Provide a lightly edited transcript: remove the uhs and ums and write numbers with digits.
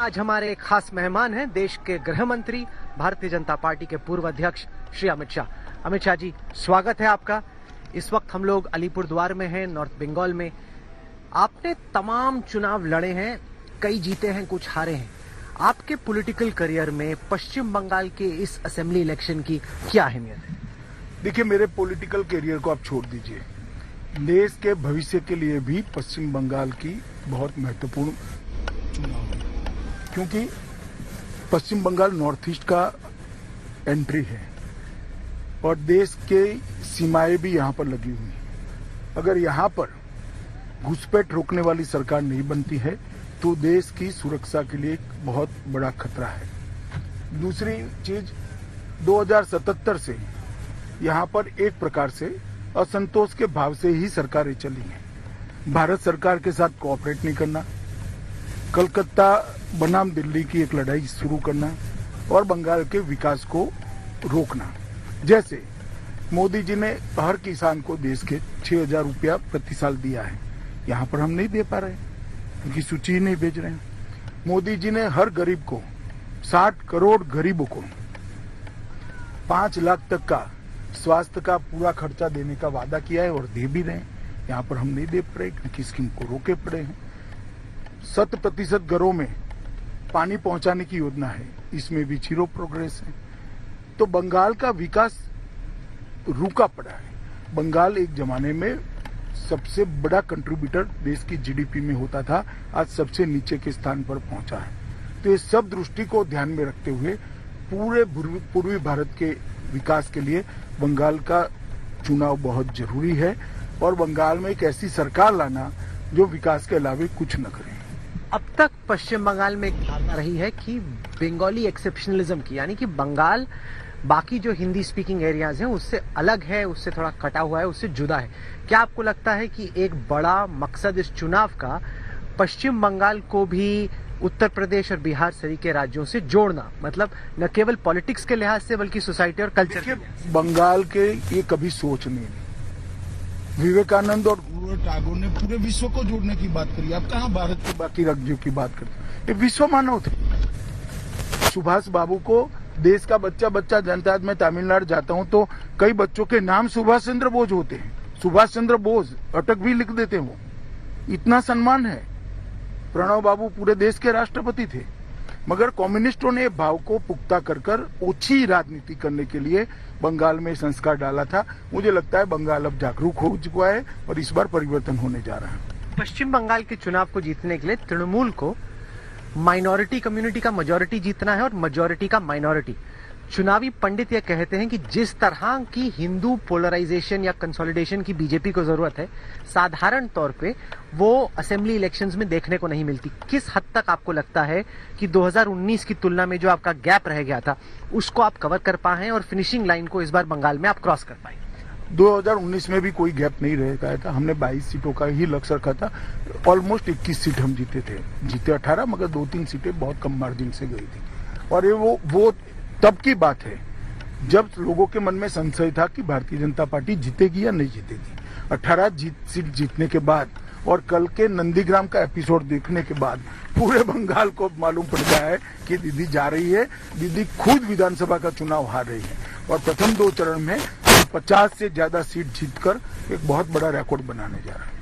आज हमारे खास मेहमान हैं देश के गृह मंत्री, भारतीय जनता पार्टी के पूर्व अध्यक्ष श्री अमित शाह। अमित शाह जी, स्वागत है आपका। इस वक्त हम लोग अलीपुरद्वार में हैं, नॉर्थ बंगाल में। आपने तमाम चुनाव लड़े हैं, कई जीते हैं, कुछ हारे हैं। आपके पॉलिटिकल करियर में पश्चिम बंगाल के इस असेंबली इलेक्शन की क्या अहमियत है? देखिए, मेरे पॉलिटिकल करियर को आप छोड़ दीजिए, देश के भविष्य के लिए भी पश्चिम बंगाल की बहुत महत्वपूर्ण चुनाव है, क्योंकि पश्चिम बंगाल नॉर्थ ईस्ट का एंट्री है और देश के सीमाएं भी यहाँ पर लगी हुई हैं। अगर यहाँ पर घुसपैठ रोकने वाली सरकार नहीं बनती है तो देश की सुरक्षा के लिए एक बहुत बड़ा खतरा है। दूसरी चीज, 2077 से यहाँ पर एक प्रकार से असंतोष के भाव से ही सरकारें चली हैं। भारत सरकार के साथ कोऑपरेट नहीं करना, कलकत्ता बनाम दिल्ली की एक लड़ाई शुरू करना और बंगाल के विकास को रोकना। जैसे मोदी जी ने हर किसान को देश के 6,000 रुपया प्रति साल दिया है, यहाँ पर हम नहीं दे पा रहे, उनकी सूची ही नहीं भेज रहे हैं। मोदी जी ने हर गरीब को, 60 करोड़ गरीबों को 5 लाख तक का स्वास्थ्य का पूरा खर्चा देने का वादा किया है और दे भी रहे हैं, यहाँ पर हम नहीं दे पा रहे क्योंकि स्कीम को रोके पड़े हैं। 100% घरों में पानी पहुंचाने की योजना है, इसमें भी 0 प्रोग्रेस है। तो बंगाल का विकास रुका पड़ा है। बंगाल एक जमाने में सबसे बड़ा कंट्रीब्यूटर देश की जीडीपी में होता था, आज सबसे नीचे के स्थान पर पहुंचा है। तो ये सब दृष्टि को ध्यान में रखते हुए पूरे पूर्वी भारत के विकास के लिए बंगाल का चुनाव बहुत जरूरी है और बंगाल में एक ऐसी सरकार लाना जो विकास के अलावा कुछ न करे। अब तक पश्चिम बंगाल में एक धारणा रही है कि बंगाली एक्सेप्शनलिज्म की, यानी कि बंगाल बाकी जो हिंदी स्पीकिंग एरियाज हैं उससे अलग है, उससे थोड़ा कटा हुआ है, उससे जुदा है। क्या आपको लगता है कि एक बड़ा मकसद इस चुनाव का पश्चिम बंगाल को भी उत्तर प्रदेश और बिहार सहित के राज्यों से जोड़ना, मतलब न केवल पॉलिटिक्स के लिहाज से बल्कि सोसाइटी और कल्चर के? बंगाल के ये कभी सोच नहीं। विवेकानंद और टैगोर ने पूरे विश्व को जोड़ने की बात करी, आप कहाँ भारत के बाकी राज्यों की बात करते हैं? ये विश्व मानव थे। सुभाष बाबू को देश का बच्चा जानता है। मैं तमिलनाडु जाता हूँ तो कई बच्चों के नाम सुभाष चंद्र बोस होते हैं। सुभाष चंद्र बोस अटक भी लिख देते हैं, वो इतना सम्मान है। प्रणव बाबू पूरे देश के राष्ट्रपति थे, मगर कम्युनिस्टों ने भाव को पुख्ता कर ओछी राजनीति करने के लिए बंगाल में संस्कार डाला था। मुझे लगता है बंगाल अब जागरूक हो चुका है और इस बार परिवर्तन होने जा रहा है। पश्चिम बंगाल के चुनाव को जीतने के लिए तृणमूल को माइनॉरिटी कम्युनिटी का मेजॉरिटी जीतना है और मेजॉरिटी का माइनॉरिटी। चुनावी पंडित यह कहते हैं कि जिस तरह की हिंदू पोलराइजेशन या कंसोलिडेशन की बीजेपी को जरूरत है, साधारण तौर पे वो असेंबली इलेक्शंस में देखने को नहीं मिलती। किस हद तक आपको लगता है कि 2019 की तुलना में जो आपका गैप रह गया था उसको आप कवर कर पाए और फिनिशिंग लाइन को इस बार बंगाल में आप क्रॉस कर पाए? 2019 में भी कोई गैप नहीं रह गया था। हमने 22 सीटों का ही लक्ष्य रखा था। ऑलमोस्ट 21 सीट हम जीते थे, जीते 18, मगर 2-3 सीटें बहुत कम मार्जिन से गई थी। और ये वो तब की बात है जब लोगों के मन में संशय था कि भारतीय जनता पार्टी जीतेगी या नहीं जीतेगी। 18 सीट जीतने के बाद और कल के नंदीग्राम का एपिसोड देखने के बाद पूरे बंगाल को मालूम पड़ गया है कि दीदी जा रही है। दीदी खुद विधानसभा का चुनाव हार रही है और प्रथम 2 चरण में 50 से ज्यादा सीट जीतकर एक बहुत बड़ा रिकॉर्ड बनाने जा रहा है।